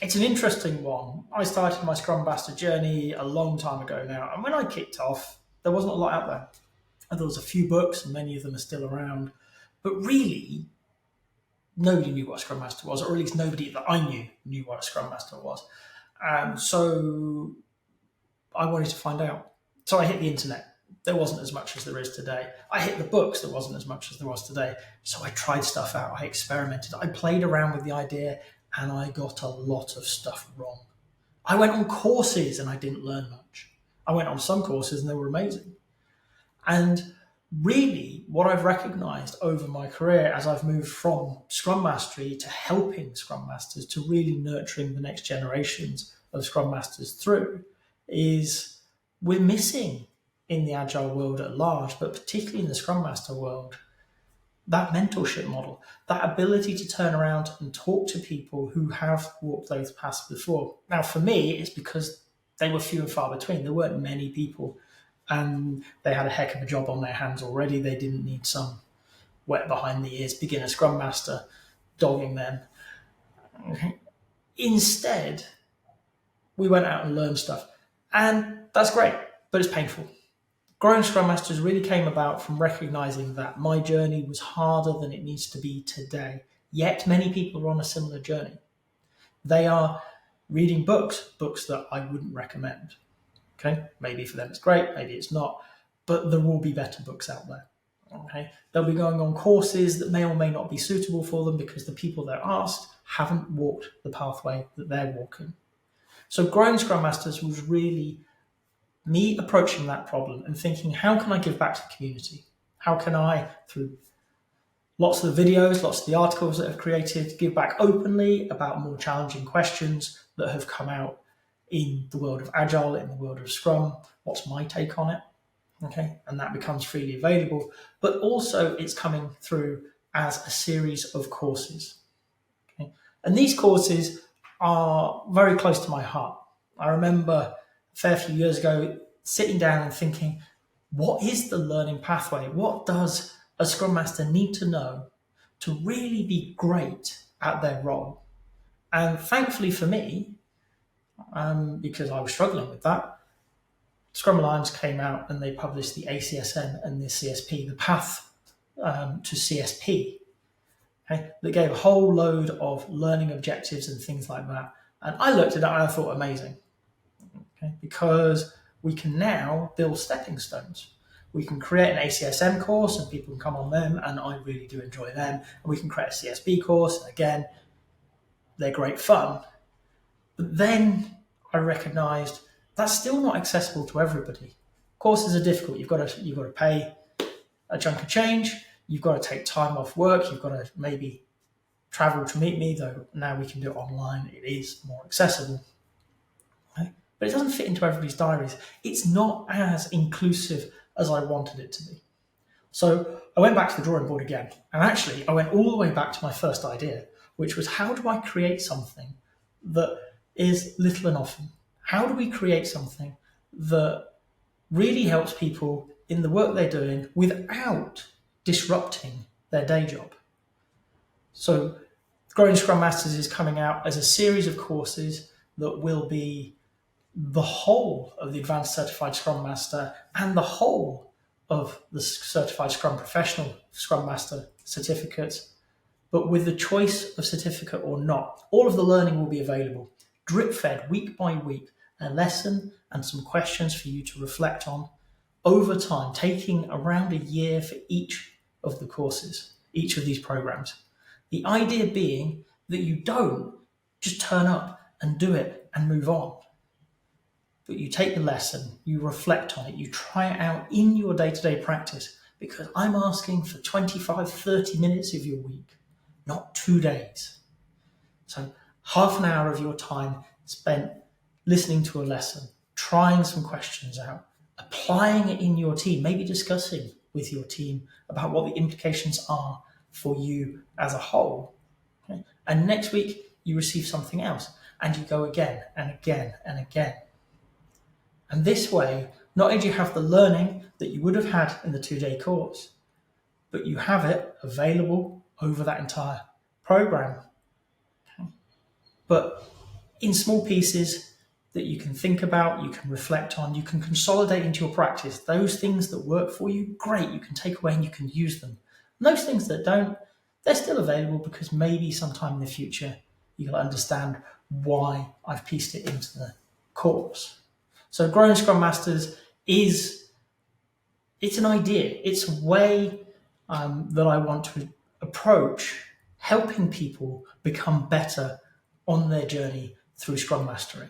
It's an interesting one. I started my Scrum Master journey a long time ago now, and when I kicked off, there wasn't a lot out there. And there was a few books, and many of them are still around. But really, nobody knew what a Scrum Master was, or at least nobody that I knew what a Scrum Master was. And so I wanted to find out. So I hit the internet. There wasn't as much as there is today. I hit the books. There wasn't as much as there was today. So I tried stuff out. I experimented. I played around with the idea, and I got a lot of stuff wrong. I went on courses and I didn't learn much. I went on some courses and they were amazing. And really, what I've recognized over my career as I've moved from Scrum Mastery to helping Scrum Masters to really nurturing the next generations of Scrum Masters through is we're missing in the Agile world at large, but particularly in the Scrum Master world, that mentorship model, that ability to turn around and talk to people who have walked those paths before. Now, for me, it's because they were few and far between. There weren't many people, and they had a heck of a job on their hands already. They didn't need some wet behind the ears beginner Scrum Master dogging them. Okay. Instead, we went out and learned stuff. And that's great, but it's painful. Growing Scrum Masters really came about from recognizing that my journey was harder than it needs to be today. Yet many people are on a similar journey. They are reading books that I wouldn't recommend. Okay, maybe for them it's great, maybe it's not, but there will be better books out there. Okay, they'll be going on courses that may or may not be suitable for them because the people they're asked haven't walked the pathway that they're walking. So Growing Scrum Masters was really me approaching that problem and thinking, how can I give back to the community? How can I, through lots of the videos, lots of the articles that I've created, give back openly about more challenging questions that have come out in the world of Agile, in the world of Scrum? What's my take on it? Okay, and that becomes freely available. But also it's coming through as a series of courses. Okay? And these courses are very close to my heart. I remember a fair few years ago sitting down and thinking, what is the learning pathway? What does a Scrum Master need to know to really be great at their role? And thankfully for me, because I was struggling with that, Scrum Alliance came out and they published the ACSM and the CSP, the path to CSP. Okay, that gave a whole load of learning objectives and things like that. And I looked at that and I thought, amazing. Okay, because we can now build stepping stones. We can create an ACSM course and people can come on them, and I really do enjoy them. And we can create a CSP course, and again, they're great fun. But then I recognised that's still not accessible to everybody. Courses are difficult. You've got to pay a chunk of change. You've got to take time off work. You've got to maybe travel to meet me, though now we can do it online. It is more accessible. Okay? But it doesn't fit into everybody's diaries. It's not as inclusive as I wanted it to be. So I went back to the drawing board again. And actually, I went all the way back to my first idea, which was, how do I create something that is little and often? How do we create something that really helps people in the work they're doing without disrupting their day job? So Growing Scrum Masters is coming out as a series of courses that will be the whole of the Advanced Certified Scrum Master and the whole of the Certified Scrum Professional Scrum Master certificates, but with the choice of certificate or not. All of the learning will be available, drip-fed week by week, a lesson and some questions for you to reflect on over time, taking around a year for each of the courses, each of these programs. The idea being that you don't just turn up and do it and move on, but you take the lesson, you reflect on it, you try it out in your day-to-day practice, because I'm asking for 25, 30 minutes of your week, not 2 days. So half an hour of your time spent listening to a lesson, trying some questions out, applying it in your team, maybe discussing with your team about what the implications are for you as a whole. Okay? And next week, you receive something else, and you go again and again and again. And this way, not only do you have the learning that you would have had in the 2-day course, but you have it available over that entire program. Okay? But in small pieces that you can think about, you can reflect on, you can consolidate into your practice. Those things that work for you, great, you can take away and you can use them. And those things that don't, they're still available because maybe sometime in the future you'll understand why I've pieced it into the course. So Growing Scrum Masters it's an idea, it's a way that I want to approach helping people become better on their journey through Scrum Mastery.